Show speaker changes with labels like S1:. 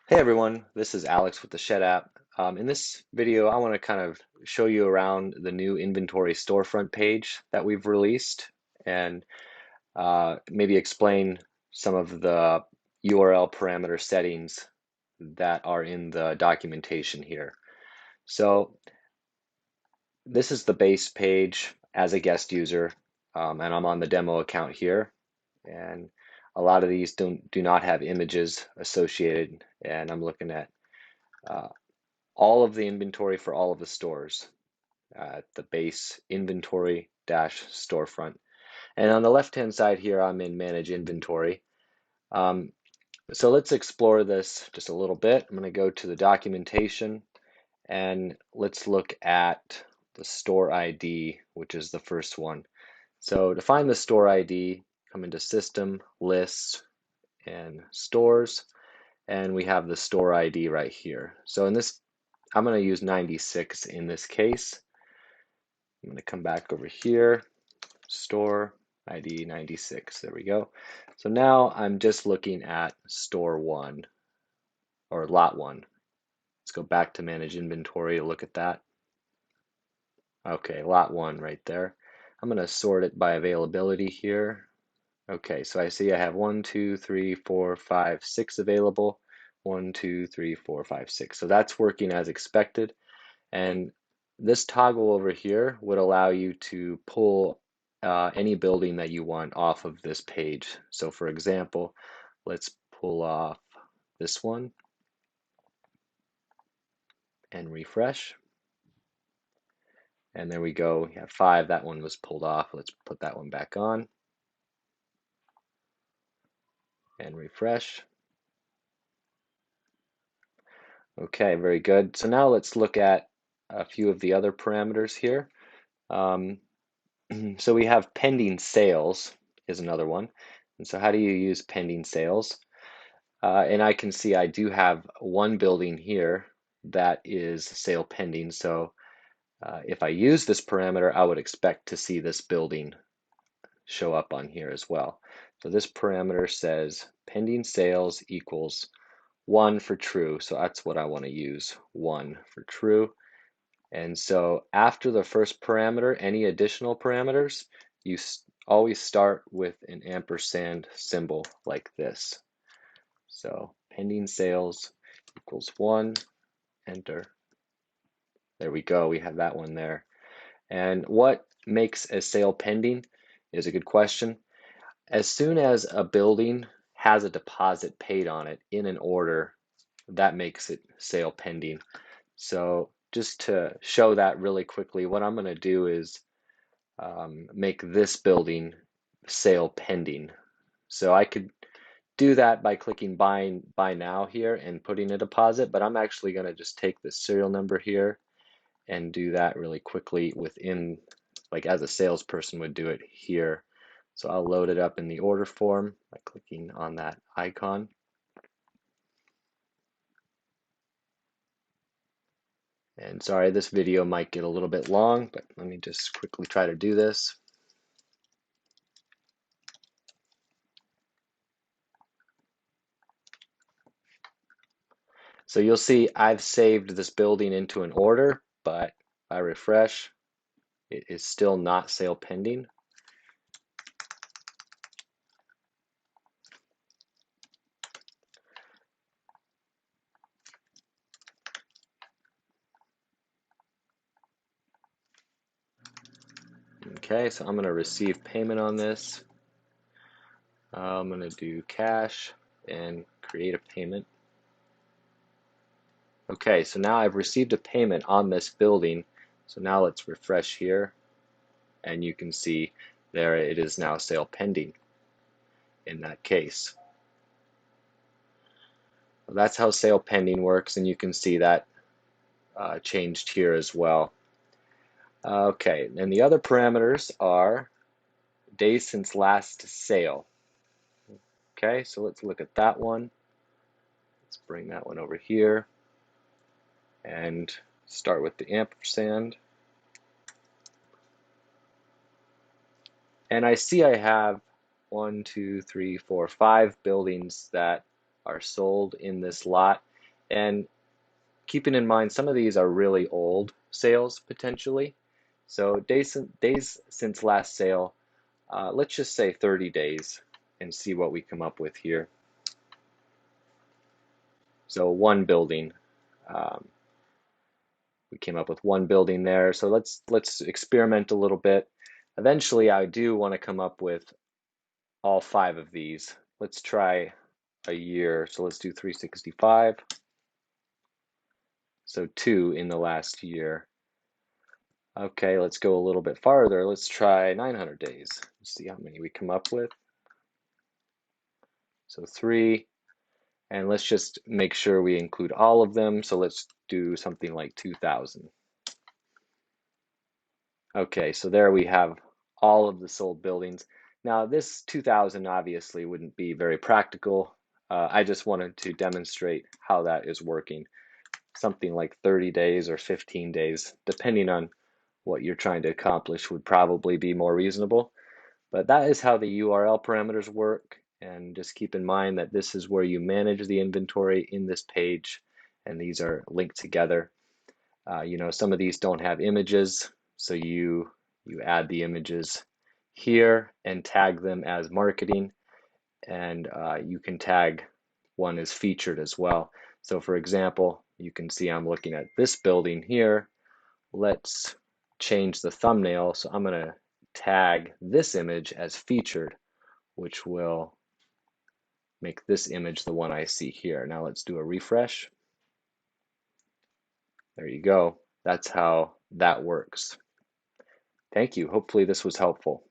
S1: Hey everyone, this is Alex with the Shed app. In this video, I want to kind of show you around the new inventory storefront page that we've released and maybe explain some of the URL parameter settings that are in the documentation here. So this is the base page as a guest user, and I'm on the demo account here. And a lot of these do not have images associated, and I'm looking at uh, all of the inventory for all of the stores at the base inventory dash storefront. And on the left hand side here, I'm in manage inventory. Um, so let's explore this just a little bit. I'm going to go to the documentation and let's look at the store ID, which is the first one. So to find the store ID, come into System, Lists, and Stores, and we have the store ID right here. So in this, I'm going to use 96 in this case. I'm going to come back over here, store ID 96. There we go. So now I'm just looking at store one or lot one. Let's go back to manage inventory to look at that. Okay, lot one right there. I'm going to sort it by availability here. Okay, so I see I have 1, 2, 3, 4, 5, 6 available. 1, 2, 3, 4, 5, 6. So that's working as expected. And this toggle over here would allow you to pull any building that you want off of this page. So for example, let's pull off this one and refresh. And there we go. We have 5. That one was pulled off. Let's put that one back on and refresh. Okay, very good. So now let's look at a few of the other parameters here. Um, so we have pending sales is another one. And so how do you use pending sales? And I can see I do have one building here that is sale pending. So if I use this parameter, I would expect to see this building show up on here as well. So this parameter says pending sales equals 1 for true. So that's what I want to use, 1 for true. And so after the first parameter, any additional parameters, you always start with an ampersand symbol like this. So pending sales equals 1, enter. There we go, we have that one there. And what makes a sale pending is a good question. As soon as a building has a deposit paid on it in an order, that makes it sale pending. So just to show that really quickly, what I'm going to do is make this building sale pending. So I could do that by clicking buy now here and putting a deposit, but I'm actually going to just take the serial number here and do that really quickly within, like as a salesperson would do it here. So I'll load it up in the order form by clicking on that icon. And sorry, this video might get a little bit long, but let me just quickly try to do this. So you'll see I've saved this building into an order, but if I refresh, it is still not sale pending. Okay, so I'm going to receive payment on this. I'm going to do cash and create a payment. Okay, so now I've received a payment on this building. So now let's refresh here, and you can see there it is now sale pending in that case. Well, that's how sale pending works, and you can see that changed here as well. Okay, and the other parameters are days since last sale. Okay, so let's look at that one. Let's bring that one over here and start with the ampersand. And I see I have 1, 2, 3, 4, 5 buildings that are sold in this lot. And keeping in mind, some of these are really old sales potentially. So days since last sale, let's just say 30 days and see what we come up with here. So one building, um, we came up with one building there. So let's experiment a little bit. Eventually, I do want to come up with all 5 of these. Let's try a year. So let's do 365. So 2 in the last year. Okay, let's go a little bit farther. Let's try 900 days. Let's see how many we come up with. So 3, and let's just make sure we include all of them. So let's do something like 2000. Okay, so there we have all of the sold buildings. Now this 2000 obviously wouldn't be very practical. I just wanted to demonstrate how that is working. Something like 30 days or 15 days, depending on what you're trying to accomplish, would probably be more reasonable. But that is how the URL parameters work. And just keep in mind that this is where you manage the inventory in this page, and these are linked together. Some of these don't have images, so you add the images here and tag them as marketing, and you can tag one as featured as well. So for example, you can see I'm looking at this building here. Let's change the thumbnail. So I'm going to tag this image as featured, which will make this image the one I see here. Now let's do a refresh. There you go. That's how that works. Thank you. Hopefully this was helpful.